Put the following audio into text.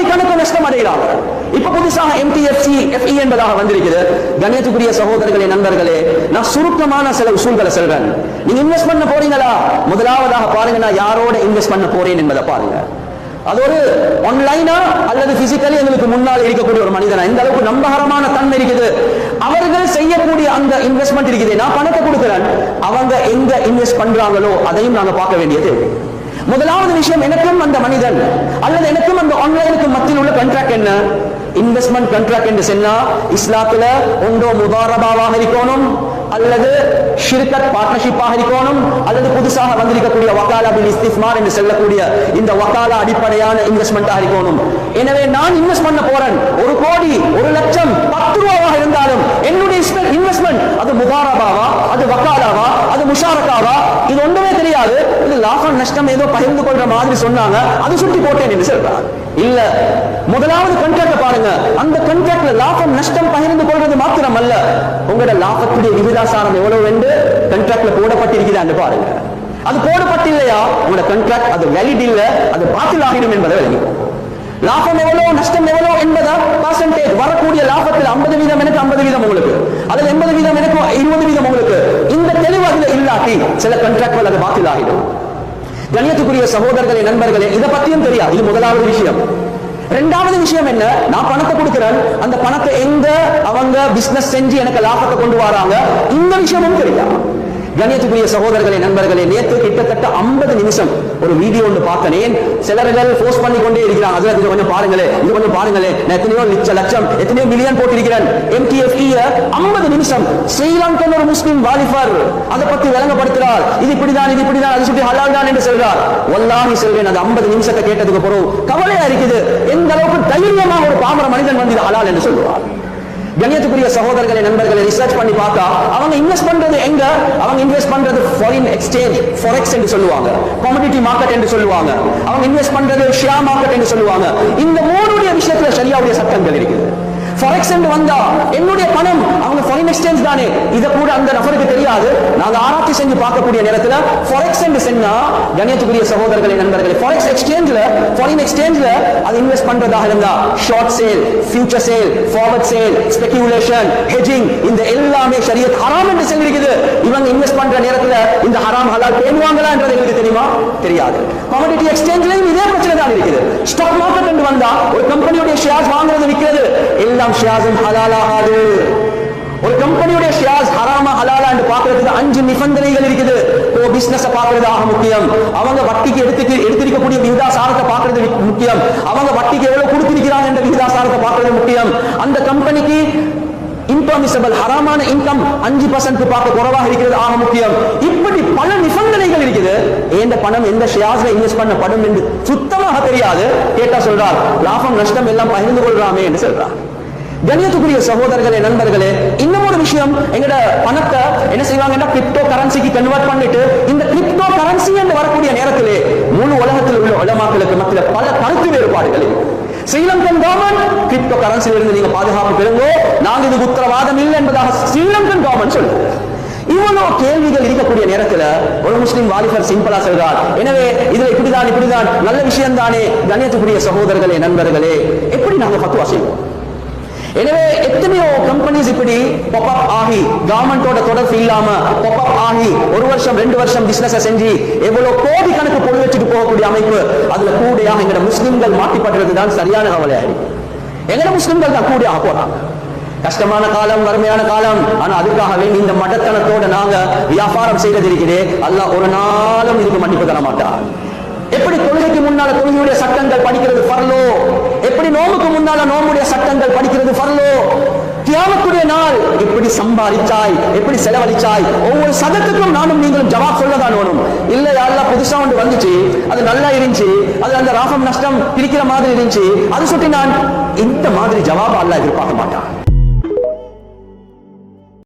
கோடி கணக்கு நஷ்டம் அடைகிறாங்க. இப்ப புதுசாக MTFC FE என்பதாக வந்திருக்கிறது. கண்ணியத்துக்குரிய சகோதரர்களே, நண்பர்களே, நான் சுருக்கமான சில உசூல்களை சொல்றேன். நீங்க இன்வெஸ்ட் பண்ண போறீங்களா, முதலாவதாக பாருங்க நான் யாரோட இன்வெஸ்ட் பண்ண போறேன் என்பதை பாருங்க. அது ஒரு ஆன்லைனா அல்லது பிசிக்கலி எங்களுக்கு முன்னால் இருக்கக்கூடிய ஒரு மனிதனா, இந்த அளவுக்கு நம்பகரமான தன்மை இருக்குது. அவர்கள் செய்யக்கூடிய அந்த இன்வெஸ்ட்மெண்ட் இருக்குது, நான் பணத்தை கொடுக்கிறேன், அவங்க எங்க இன்வெஸ்ட் பண்றாங்களோ அதையும் நாங்க பார்க்க வேண்டியது. முதலாவது விஷயம், எனக்கும் அந்த மனிதன் அல்லது எனக்கும் அந்த ஆன்லைனுக்கு மத்தியில் உள்ள கான்ட்ராக்ட் என்ன? இன்வெஸ்ட்மெண்ட் கான்ட்ராக்ட் என்று சொன்னா இஸ்லாத்துல ஒன்றோ முதாரபாவாக இருக்கணும், அல்லது ஷிர்கத் பார்ட்னர்ஷிப்பாக இருக்கணும், அல்லது புதுசாக வந்திருக்கக்கூடிய வகாலா பில் இஸ்திஸ்மார் என்று சொல்லக்கூடிய இந்த வகாலா அடிப்படையான இன்வெஸ்ட்மெண்டாக இருக்கணும். எனவே நான் இன்வெஸ்ட் பண்ண போறேன், 1 கோடி 1 லட்சம் 10 ரூபாவாக இருந்தாலும் என்னுடைய இன்வெஸ்ட்மெண்ட் அது முதாரபாவா, அது வகாலாவா, அது முஷாரக்காவா, இது ஒன்றுமே தெரியாது. இது லாபம் நஷ்டம் ஏதோ பகிர்ந்து கொள்ற மாதிரி சொன்னாங்க, அது சுட்டி போட்டேன் என்று சொல்றாங்க. இல்ல, முதலாவது கான்ட்ராக்ட் பாருங்க, அந்த கான்ட்ராக்ட்ல லாபம் நஷ்டம் பகிர்ந்து கொள்வது மாத்திரம் அல்ல, உங்களோட லாபத்துடைய விகிதாசாரம் எவ்வளவு என்று கான்ட்ராக்ட்ல போடப்பட்டிருக்கிறான்னு பாருங்க. அது போடப்பட்டில்லையா உங்களோட கான்ட்ராக்ட் அது வேலிட் இல்ல, அது பாத்தில் ஆகிடும் என்பதை விளங்கிக்கும். லாபம் எவ்வளவு நஷ்டம் எவ்வளவு என்பதா பர்சன்டேஜ், வரக்கூடிய லாபத்தில் 50% எனக்கு 50% உங்களுக்கு, அல்லது 80% எனக்கு 20% உங்களுக்கு, இந்த தெளிவு அதுல இல்லாட்டி சில கான்ட்ராக்ட்கள் அது பாத்தில் ஆகிடும். கண்ணியத்துக்குரிய சகோதரர்களே, நண்பர்களே, இதை பத்தியும் தெரியாது. இது முதலாவது விஷயம். இரண்டாவது விஷயம் என்ன? நான் பணத்தை கொடுக்கிறேன், அந்த பணத்தை எங்க அவங்க பிசினஸ் செஞ்சு எனக்கு லாபத்தை கொண்டு வராங்க, இந்த விஷயமும் தெரியாது. கண்ணியத்துக்குரிய சகோதரர்களே, நண்பர்களே, நேற்று கிட்டத்தட்ட 50 நிமிஷம் ஒரு வீடியோ ஒன்று பார்த்தேன். சிலர்கள் போஸ்ட் பண்ணி கொண்டே இருக்கிறாங்க, அதுல இது கொஞ்சம் பாருங்களே, இது கொஞ்சம் பாருங்களே, நான் எத்தனையோ லட்சம் எத்தனையோ மில்லியன் போட்டிருக்கிறேன். MTFE 50 நிமிஷம் ஸ்ரீலங்கன் ஒரு முஸ்லிம் வாலிபர் அதை பத்தி விளங்கப்படுத்துறார். இது இப்படிதான், இது இப்படிதான், அது சுற்றி ஹலால் தான் என்று சொல்றார். வல்லாஹி சொல்றேன், அந்த 50 நிமிஷத்தை கேட்டதுக்கு பிறகு கவலையா இருக்குது, எந்த அளவுக்கு தைரியமாக ஒரு பாமர மனிதன் வந்து ஹலால் என்று சொல்லுவார். கண்ணியத்துக்குரிய சகோதரர்களை, நண்பர்களை, ரிசர்ச் பண்ணி பார்த்தா அவங்க இன்வெஸ்ட் பண்றது எங்க? அவங்க இன்வெஸ்ட் பண்றது ஃபாரின் எக்ஸ்சேஞ்ச், ஃபாரெக்ஸ் என்று சொல்லுவாங்க, கமோடிட்டி மார்க்கெட் என்று சொல்லுவாங்க, அவங்க இன்வெஸ்ட் பண்றது ஷேர் மார்க்கெட் என்று சொல்லுவாங்க. இந்த மூணுடைய விஷயத்துல ஷரியாவுடைய சட்டங்கள் இருக்குது. ஃபாரெக்ஸ் என்று வந்தா என்னுடைய பணம் அவங்க ஃபாரின் எக்ஸ்சேஞ்ச் தானே, இத கூட அந்த நபருக்கு தெரியாது. நாங்க ஆராய்ச்சி செஞ்சு பார்க்கக்கூடிய நேரத்துல ஃபாரெக்ஸ் என்று சொன்னா, கண்ணியத்துக்குரிய சகோதரர்களே, நண்பர்களே, ஃபாரெக்ஸ் எக்ஸ்சேஞ்ச்ல, ஃபாரின் எக்ஸ்சேஞ்ச்ல அது இன்வெஸ்ட் பண்றதாக இருந்தா short sale, future sale, forward sale, speculation, hedging, இந்த எல்லாமே ஷரியத் ஹராம் என்று சொல்லிருக்குது. இவங்க இன்வெஸ்ட் பண்ற நேரத்துல இந்த ஹராம் ஹலால் பேணுவாங்களான்றது எங்களுக்கு தெரியுமா? தெரியாது. கமோடிட்டி எக்ஸ்சேஞ்ச்லயும் இதே பிரச்சனை தான் இருக்குது. ஸ்டாக் மார்க்கெட் என்று வந்தா ஒரு கம்பெனியுடைய ஷேர்ஸ் வாங்குறது விற்கிறது எல்லாம் ஷேர்ஸும் ஹலாலாகாது. ஒரு கம்பெனியுடைய ஷேர்ஸ் ஹராமா ஹலாலா என்று பார்க்கிறதுக்கு 5 நிபந்தனைகள் இருக்குது. பிசினஸ் பார்க்கிறது ஆக முக்கியம், அவங்க வட்டிக்கு எடுத்திருக்கக்கூடிய விகிதாசாரத்தை பார்க்கிறது முக்கியம், அவங்க வட்டிக்கு எவ்வளவு கொடுத்திருக்கிறாங்க என்ற விகிதாசாரத்தை பார்க்கிறது முக்கியம், அந்த கம்பெனிக்கு இம்பர்மிசபிள் ஹராமான இன்கம் 5% பார்க்க குறைவாக இருக்கிறது ஆக முக்கியம். இப்படி பல நிபந்தனைகள் இருக்குது. எந்த பணம் எந்த ஷேர்ஸ்ல இன்வெஸ்ட் பண்ணப்படும் என்று சுத்தமாக தெரியாது. கேட்டா சொல்றார், லாபம் நஷ்டம் எல்லாம் பகிர்ந்து கொள்றாமே என்று சொல்றார். கண்ணியத்துக்குரிய சகோதரர்களே, நண்பர்களே, இன்னும் ஒரு விஷயம், எங்கட பணத்தை என்ன செய்வாங்கன்னா கிரிப்டோ கரன்சிக்கு கன்வெர்ட் பண்ணிட்டு, இந்த கிரிப்டோ கரன்சி என்று வரக்கூடிய நேரத்திலே முழு உலகத்தில் உள்ள உலமாக்களுக்கு மத்தியில் பல கருத்து வேறுபாடுகள். ஸ்ரீலங்கன் கவர்மெண்ட் கிரிப்டோ கரன்சியில் இருந்து நீங்க பாதுகாப்பு பெறுங்கோ, நாங்க இது உத்தரவாதம் இல்லை என்பதாக ஸ்ரீலங்கன் கவர்மெண்ட் சொல்லுது. இவ்வளவு கேள்விகள் இருக்கக்கூடிய நேரத்தில் ஒரு முஸ்லிம் வாலிபர் சிம்பிளா சொல்றார், எனவே இதுல இப்படிதான் நல்ல விஷயம் தானே. கண்ணியத்துக்குரிய சகோதரர்களே, நண்பர்களே, எப்படி நாங்க ஃபத்வா செய்வோம்? எனவே எத்தனையோ கம்பெனிஸ் இப்படி பாப்அப் ஆகி கவர்மெண்டோட தொடர்பு இல்லாம பாப்அப் ஆகி 1 வருஷம் 2 வருஷம் பிசினஸ் செஞ்சு எவ்வளவு கோடி கணக்கு பொருள் வச்சுட்டு போகக்கூடிய அமைப்பு, அதுல கூடையாக எங்க முஸ்லிம்கள் மாட்டிப்பட்டுறது தான் சரியான கவலையாடி. எங்க முஸ்லிம்கள் தான் கூடையாக போறாங்க. கஷ்டமான காலம், வறுமையான காலம், ஆனா அதுக்காக வேண்டி இந்த மடத்தனத்தோட நாங்க வியாபாரம் செய்யறது இருக்கிறே, அல்லாஹ் ஒரு நாளும் இதுக்கு மன்னிப்பு தர மாட்டார். எப்படி தொழுகைக்கு முன்னால தொழுகையுடைய சட்டங்கள் படிக்கிறது ஃபர்லோ, எப்படி நோம்புக்கு முன்னால நோம்புடைய சட்டங்கள் படிக்கிறது ஃபர்லோ, கியாமத்துடைய நாள் எப்படி சம்பாதிச்சாய், எப்படி செலவழிச்சாய், ஒவ்வொரு சதத்துக்கும் நானும் நீங்களும் ஜவாப் சொல்லதான் வேணும். இல்ல யாரெல்லாம் புதுசா ஒன்று வந்துச்சு, அது நல்லா இருந்துச்சு, அது அந்த லாபம் நஷ்டம் பிரிக்கிற மாதிரி இருந்துச்சு, அது சுட்டி நான் இந்த மாதிரி ஜவாப் அல்லாஹ் எதிர்பார்க்க மாட்டான்.